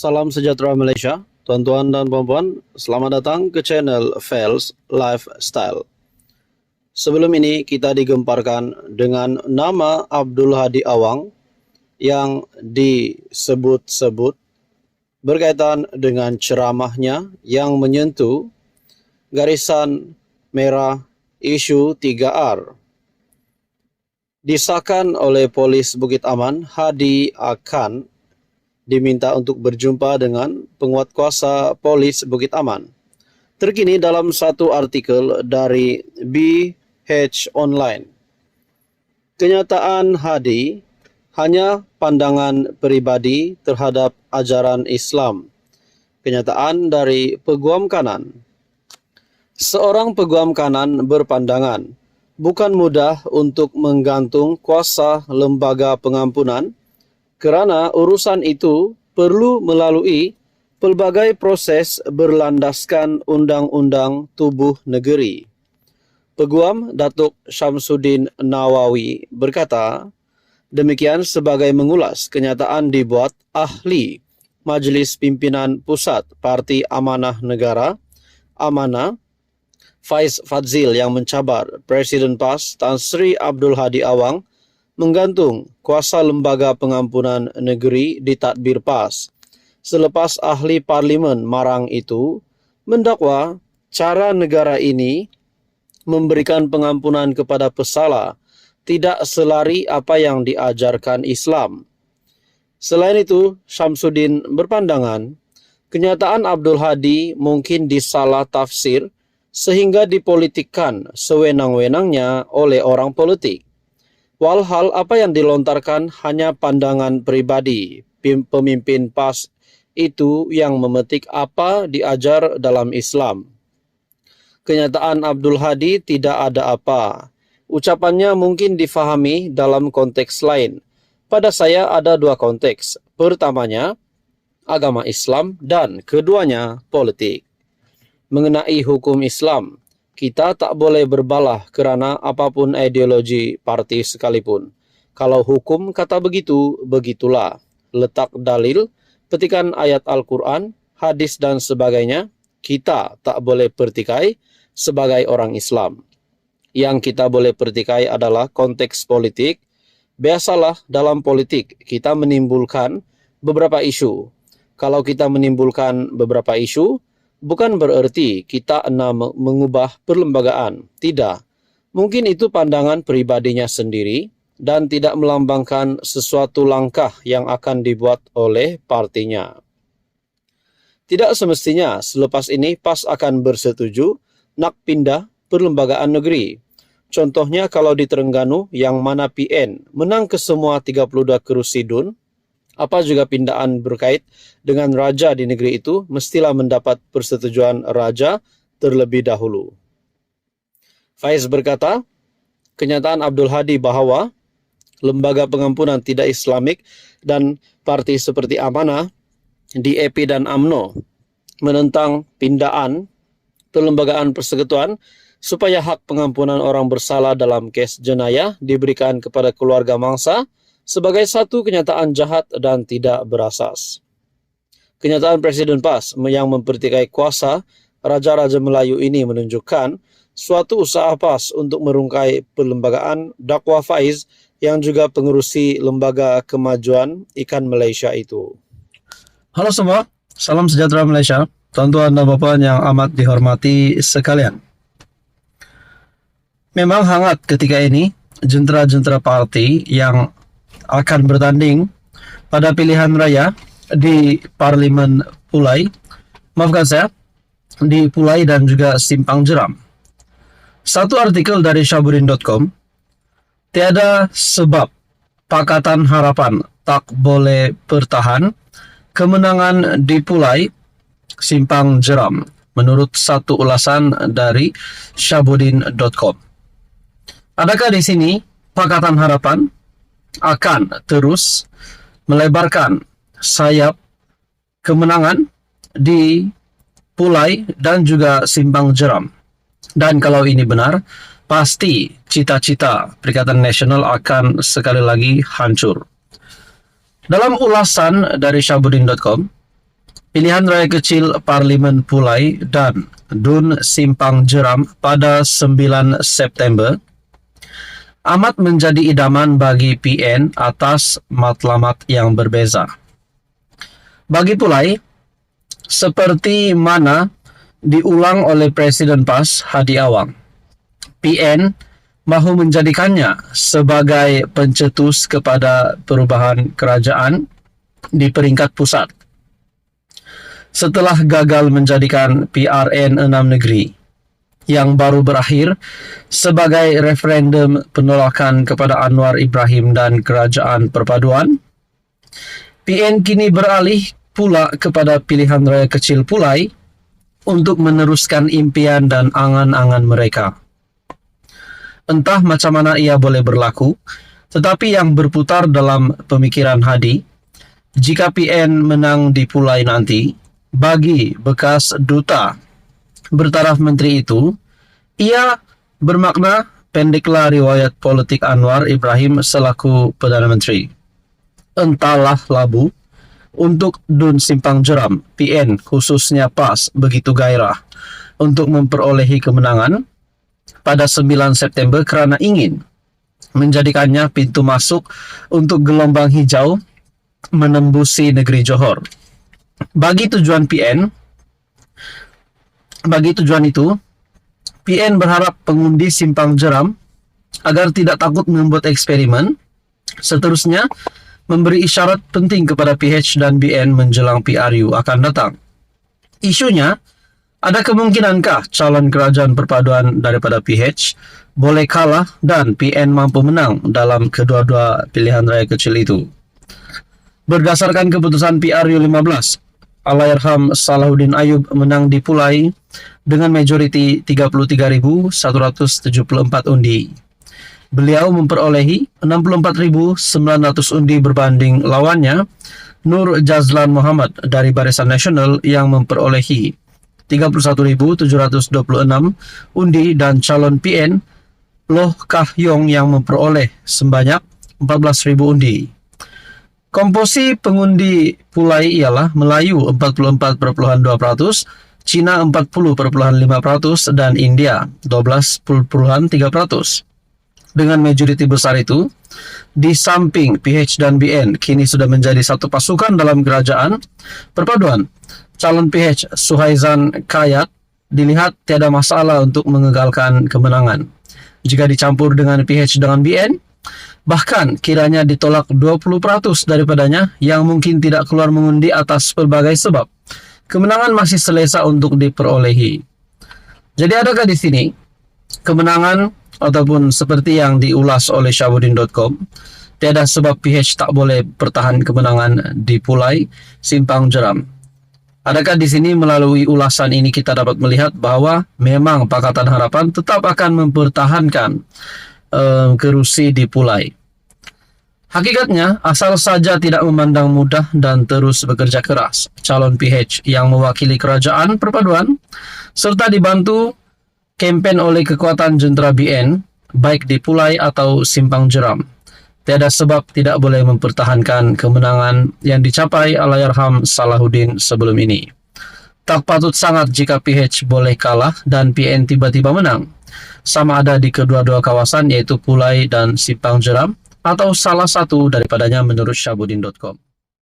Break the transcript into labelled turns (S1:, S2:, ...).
S1: Salam sejahtera Malaysia, tuan-tuan dan puan-puan, selamat datang ke channel Fels Lifestyle. Sebelum ini kita digemparkan dengan nama Abdul Hadi Awang yang disebut-sebut berkaitan dengan ceramahnya yang menyentuh garisan merah isu 3R. Disahkan oleh polis Bukit Aman, Hadi akan diminta untuk berjumpa dengan penguatkuasa polis Bukit Aman. Terkini dalam satu artikel dari BH Online. Kenyataan Hadi hanya pandangan pribadi terhadap ajaran Islam. Kenyataan dari peguam kanan. Seorang peguam kanan berpandangan, bukan mudah untuk menggantung kuasa lembaga pengampunan kerana urusan itu perlu melalui pelbagai proses berlandaskan undang-undang tubuh negeri. Peguam Datuk Syamsuddin Nawawi berkata, demikian sebagai mengulas kenyataan dibuat ahli Majlis Pimpinan Pusat Parti Amanah Negara, Amanah, Faiz Fadzil yang mencabar Presiden PAS Tan Sri Abdul Hadi Awang menggantung kuasa lembaga pengampunan negeri di tadbir PAS. Selepas ahli parlimen Marang itu mendakwa cara negara ini memberikan pengampunan kepada pesalah tidak selari apa yang diajarkan Islam. Selain itu, Syamsuddin berpandangan, kenyataan Abdul Hadi mungkin disalah tafsir sehingga dipolitikkan sewenang-wenangnya oleh orang politik. Walhal apa yang dilontarkan hanya pandangan pribadi pemimpin PAS itu yang memetik apa diajar dalam Islam. Kenyataan Abdul Hadi tidak ada apa. Ucapannya mungkin difahami dalam konteks lain. Pada saya ada dua konteks. Pertamanya, agama Islam dan keduanya politik. Mengenai hukum Islam, kita tak boleh berbalah kerana apapun ideologi parti sekalipun. Kalau hukum kata begitu, begitulah. Letak dalil, petikan ayat Al-Quran, hadis dan sebagainya, kita tak boleh pertikai sebagai orang Islam. Yang kita boleh pertikai adalah konteks politik. Biasalah dalam politik kita menimbulkan beberapa isu. Kalau kita menimbulkan beberapa isu, bukan bererti kita nak mengubah perlembagaan. Tidak. Mungkin itu pandangan pribadinya sendiri dan tidak melambangkan sesuatu langkah yang akan dibuat oleh partinya. Tidak semestinya selepas ini PAS akan bersetuju nak pindah perlembagaan negeri. Contohnya kalau di Terengganu yang mana PN menang ke semua 32 kerusi DUN, apa juga pindaan berkait dengan raja di negeri itu mestilah mendapat persetujuan raja terlebih dahulu. Faiz berkata, kenyataan Abdul Hadi bahawa lembaga pengampunan tidak Islamik dan parti seperti Amanah, DAP dan UMNO menentang pindaan perlembagaan persekutuan supaya hak pengampunan orang bersalah dalam kes jenayah diberikan kepada keluarga mangsa sebagai satu kenyataan jahat dan tidak berasas. Kenyataan Presiden PAS yang mempertikai kuasa Raja-Raja Melayu ini menunjukkan suatu usaha PAS untuk merungkai perlembagaan dakwah Faiz yang juga pengerusi Lembaga Kemajuan Ikan Malaysia itu.
S2: Halo semua, salam sejahtera Malaysia, tuan-tuan dan puan yang amat dihormati sekalian. Memang hangat ketika ini jentera-jentera parti yang akan bertanding pada pilihan raya di Parlimen Pulai, maafkan saya, di Pulai dan juga Simpang Jeram. Satu artikel dari Syabuddin.com, tiada sebab Pakatan Harapan tak boleh bertahan, kemenangan di Pulai, Simpang Jeram, menurut satu ulasan dari Syabuddin.com. Adakah di sini Pakatan Harapan akan terus melebarkan sayap kemenangan di Pulai dan juga Simpang Jeram? Dan kalau ini benar, pasti cita-cita Perikatan Nasional akan sekali lagi hancur. Dalam ulasan dari Syabuddin.com, pilihan raya kecil Parlimen Pulai dan Dun Simpang Jeram pada 9 September amat menjadi idaman bagi PN atas matlamat yang berbeza. Bagi Pulai, seperti mana diulang oleh Presiden PAS Hadi Awang, PN mahu menjadikannya sebagai pencetus kepada perubahan kerajaan di peringkat pusat. Setelah gagal menjadikan PRN 6 negeri yang baru berakhir sebagai referendum penolakan kepada Anwar Ibrahim dan Kerajaan Perpaduan, PN kini beralih pula kepada pilihan raya kecil Pulai untuk meneruskan impian dan angan-angan mereka. Entah macam mana ia boleh berlaku, tetapi yang berputar dalam pemikiran Hadi, jika PN menang di Pulai nanti, bagi bekas duta bertaraf menteri itu, ia bermakna pendeklah riwayat politik Anwar Ibrahim selaku Perdana Menteri. Entahlah labu, untuk Dun Simpang Jeram, PN khususnya PAS begitu gairah untuk memperolehi kemenangan pada 9 September kerana ingin menjadikannya pintu masuk untuk gelombang hijau menembusi negeri Johor. Bagi tujuan itu, PN berharap pengundi Simpang Jeram agar tidak takut membuat eksperimen, seterusnya memberi isyarat penting kepada PH dan BN menjelang PRU akan datang. Isunya, ada kemungkinankah calon kerajaan perpaduan daripada PH boleh kalah dan PN mampu menang dalam kedua-dua pilihan raya kecil itu? Berdasarkan keputusan PRU 15, Allahyarham Salahuddin Ayub menang di Pulai dengan majoriti 33.174 undi. Beliau memperolehi 64.900 undi berbanding lawannya Nur Jazlan Muhammad dari Barisan Nasional yang memperolehi 31.726 undi dan calon PN Loh Kah Yong yang memperoleh sebanyak 14.000 undi. Komposi pengundi Pulai ialah Melayu 44,2%, Cina 40,5% dan India 12,3%. Dengan majoriti besar itu, di samping PH dan BN kini sudah menjadi satu pasukan dalam kerajaan perpaduan, calon PH Suhaizan Kayat dilihat tiada masalah untuk mengegalkan kemenangan. Jika dicampur dengan PH dengan BN, bahkan kiranya ditolak 20% daripadanya yang mungkin tidak keluar mengundi atas pelbagai sebab, kemenangan masih selesa untuk diperolehi. Jadi adakah di sini kemenangan ataupun seperti yang diulas oleh Syahabuddin.com, tiada sebab PH tak boleh pertahan kemenangan di Pulai Simpang Jeram? Adakah di sini melalui ulasan ini kita dapat melihat bahwa memang Pakatan Harapan tetap akan mempertahankan kerusi di Pulai? Hakikatnya, asal saja tidak memandang mudah dan terus bekerja keras, calon PH yang mewakili kerajaan perpaduan serta dibantu kempen oleh kekuatan jentera BN, baik di Pulai atau Simpang Jeram, tiada sebab tidak boleh mempertahankan kemenangan yang dicapai Allahyarham Salahuddin sebelum ini. Tak patut sangat jika PH boleh kalah dan PN tiba-tiba menang, sama ada di kedua-dua kawasan yaitu Pulai dan Simpang Jeram, atau salah satu daripadanya menurut Syahabuddin.com.